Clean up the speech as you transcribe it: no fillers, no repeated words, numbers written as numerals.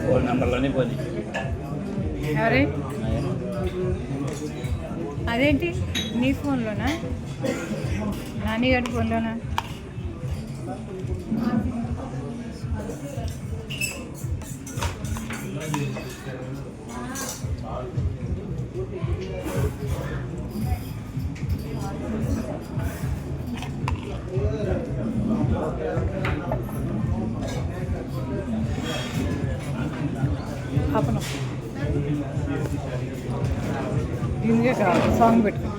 Phone నెంబర్లోనే పోనీ. ఎవరే అదేంటి నీ ఫోన్లోనా నాన్నగారి ఫోన్లోనా? పాపను దీనికే కావాలి సాంగ్ పెట్టుకో.